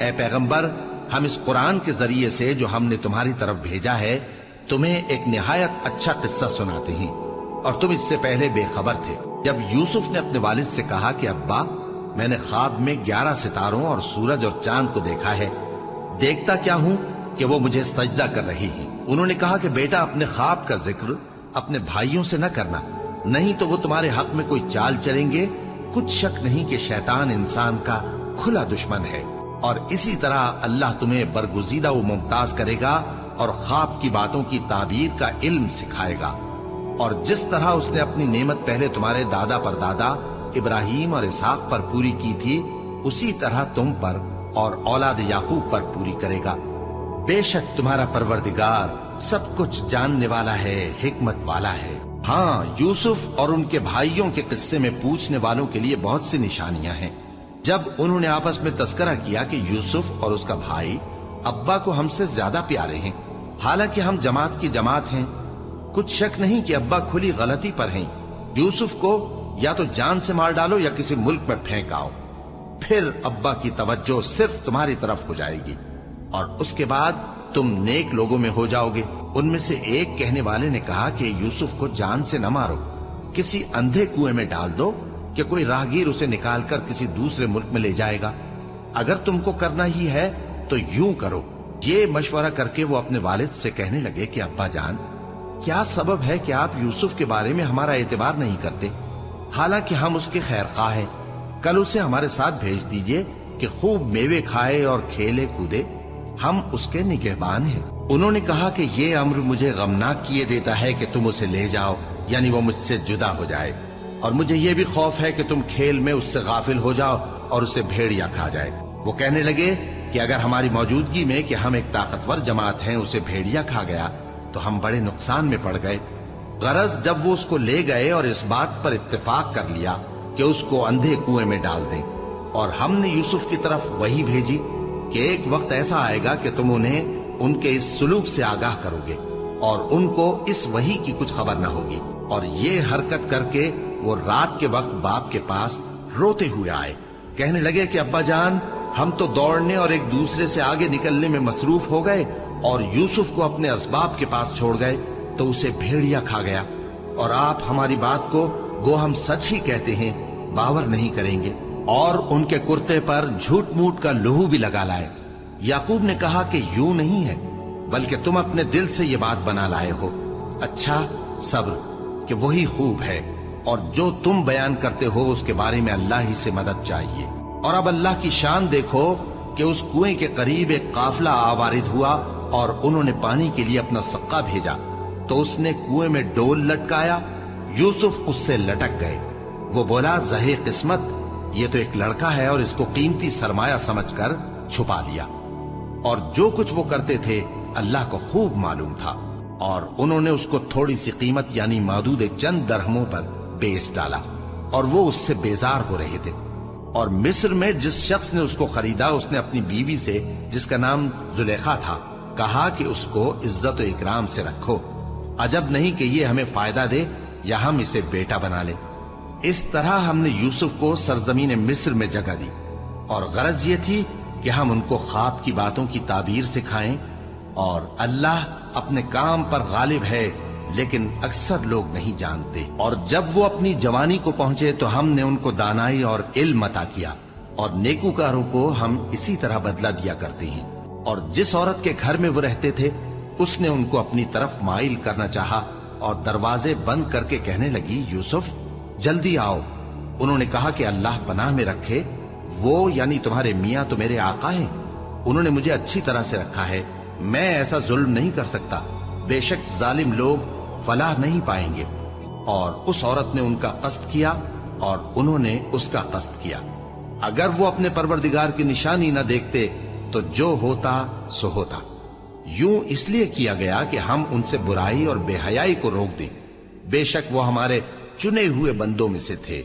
اے پیغمبر، ہم اس قرآن کے ذریعے سے جو ہم نے تمہاری طرف بھیجا ہے تمہیں ایک نہایت اچھا قصہ سناتے ہیں، اور تم اس سے پہلے بے خبر تھے۔ جب یوسف نے اپنے والد سے کہا کہ ابا، میں نے خواب میں 11 ستاروں اور سورج اور چاند کو دیکھا ہے، دیکھتا کیا ہوں کہ وہ مجھے سجدہ کر رہی ہیں۔ انہوں نے کہا کہ بیٹا، اپنے خواب کا ذکر اپنے بھائیوں سے نہ کرنا، نہیں تو وہ تمہارے حق میں کوئی چال چلیں گے۔ کچھ شک نہیں کہ شیطان انسان کا کھلا دشمن ہے، اور اسی طرح اللہ تمہیں برگزیدہ و ممتاز کرے گا اور خواب کی باتوں کی تعبیر کا علم سکھائے گا، اور جس طرح اس نے اپنی نعمت پہلے تمہارے دادا پر دادا ابراہیم اور اسحاق پر پوری کی تھی، اسی طرح تم پر اور اولاد یعقوب پر پوری کرے گا۔ بے شک تمہارا پروردگار سب کچھ جاننے والا ہے، حکمت والا ہے۔ ہاں، یوسف اور ان کے بھائیوں کے قصے میں پوچھنے والوں کے لیے بہت سی نشانیاں ہیں۔ جب انہوں نے آپس میں تذکرہ کیا کہ یوسف اور اس کا بھائی ابا کو ہم سے زیادہ پیارے ہیں، حالانکہ ہم جماعت کی جماعت ہیں، کچھ شک نہیں کہ ابا کھلی غلطی پر ہیں۔ یوسف کو یا تو جان سے مار ڈالو یا کسی ملک میں پھینک آؤ، پھر ابا کی توجہ صرف تمہاری طرف ہو جائے گی، اور اس کے بعد تم نیک لوگوں میں ہو جاؤ گے۔ ان میں سے ایک کہنے والے نے کہا کہ یوسف کو جان سے نہ مارو، کسی اندھے کنویں میں ڈال دو کہ کوئی راہگیر اسے نکال کر کسی دوسرے ملک میں لے جائے گا۔ اگر تم کو کرنا ہی ہے تو یوں کرو۔ یہ مشورہ کر کے وہ اپنے والد سے کہنے لگے کہ ابا جان، کیا سبب ہے کہ آپ یوسف کے بارے میں ہمارا اعتبار نہیں کرتے؟ حالانکہ ہم اس کے خیر خواہ ہیں، کل اسے ہمارے ساتھ بھیج دیجئے کہ خوب میوے کھائے اور کھیلے کودے، ہم اس کے نگہبان ہیں۔ انہوں نے کہا کہ یہ امر مجھے غمناک کیے دیتا ہے کہ تم اسے لے جاؤ، یعنی وہ مجھ سے جدا ہو جائے، اور مجھے یہ بھی خوف ہے کہ تم کھیل میں اس سے غافل ہو جاؤ اور اسے بھیڑیا کھا جائے۔ وہ کہنے لگے کہ اگر ہماری موجودگی میں کہ ہم ایک طاقتور جماعت ہیں اسے بھیڑیا کھا گیا تو ہم بڑے نقصان میں پڑ گئے۔ غرض جب وہ اس کو لے گئے اور اس بات پر اتفاق کر لیا کہ اس کو اندھے کنویں میں ڈال دیں، اور ہم نے یوسف کی طرف وحی بھیجی کہ ایک وقت ایسا آئے گا کہ تم انہیں ان کے اس سلوک سے آگاہ کرو گے، اور ان کو اس وحی کی کچھ خبر نہ ہوگی۔ اور یہ حرکت کر کے وہ رات کے وقت باپ کے پاس روتے ہوئے آئے، کہنے لگے کہ ابا جان، ہم تو دوڑنے اور ایک دوسرے سے آگے نکلنے میں مصروف ہو گئے اور یوسف کو اپنے اسباب کے پاس چھوڑ گئے تو اسے بھیڑیا کھا گیا، اور آپ ہماری بات کو گو ہم سچ ہی کہتے ہیں باور نہیں کریں گے۔ اور ان کے کرتے پر جھوٹ موٹ کا لہو بھی لگا لائے۔ یعقوب نے کہا کہ یوں نہیں ہے، بلکہ تم اپنے دل سے یہ بات بنا لائے ہو۔ اچھا، صبر کہ وہی خوب ہے، اور جو تم بیان کرتے ہو اس کے بارے میں اللہ ہی سے مدد چاہیے۔ اور اب اللہ کی شان دیکھو کہ اس کنویں کے قریب ایک قافلہ آوارد ہوا اور انہوں نے پانی کے لیے اپنا سقا بھیجا، تو اس نے کنویں میں ڈول لٹکایا، یوسف اس سے لٹک گئے۔ وہ بولا، زہے قسمت، یہ تو ایک لڑکا ہے، اور اس کو قیمتی سرمایہ سمجھ کر چھپا لیا۔ اور جو کچھ وہ کرتے تھے اللہ کو خوب معلوم تھا، اور انہوں نے اس کو تھوڑی سی قیمت یعنی معدود چند درہموں پر بیچ ڈالا، اور وہ اس سے بیزار ہو رہے تھے۔ اور مصر میں جس شخص نے اس کو خریدا اس نے اپنی بیوی سے، جس کا نام زلیخا تھا، کہا کہ اس کو عزت و اکرام سے رکھو، عجب نہیں کہ یہ ہمیں فائدہ دے یا ہم اسے بیٹا بنا لیں۔ اس طرح ہم نے یوسف کو سرزمین مصر میں جگہ دی، اور غرض یہ تھی کہ ہم ان کو خواب کی باتوں کی تعبیر سکھائیں، اور اللہ اپنے کام پر غالب ہے لیکن اکثر لوگ نہیں جانتے۔ اور جب وہ اپنی جوانی کو پہنچے تو ہم نے ان کو دانائی اور علم عطا کیا، اور نیکوکاروں کو ہم اسی طرح بدلہ دیا کرتے ہیں۔ اور جس عورت کے گھر میں وہ رہتے تھے اس نے ان کو اپنی طرف مائل کرنا چاہا، اور دروازے بند کر کے کہنے لگی، یوسف جلدی آؤ۔ انہوں نے کہا کہ اللہ پناہ میں رکھے، وہ یعنی تمہارے میاں تو میرے آقا ہیں، انہوں نے مجھے اچھی طرح سے رکھا ہے، میں ایسا ظلم نہیں کر سکتا، بے شک ظالم لوگ فلاح نہیں پائیں گے۔ اور اس عورت نے ان کا قصد کیا اور انہوں نے اس کا قصد کیا۔ اگر وہ اپنے پروردگار کی نشانی نہ دیکھتے تو جو ہوتا سو ہوتا۔ یوں اس لیے کیا گیا کہ ہم ان سے برائی اور بے حیائی کو روک دیں، بے شک وہ ہمارے چنے ہوئے بندوں میں سے تھے۔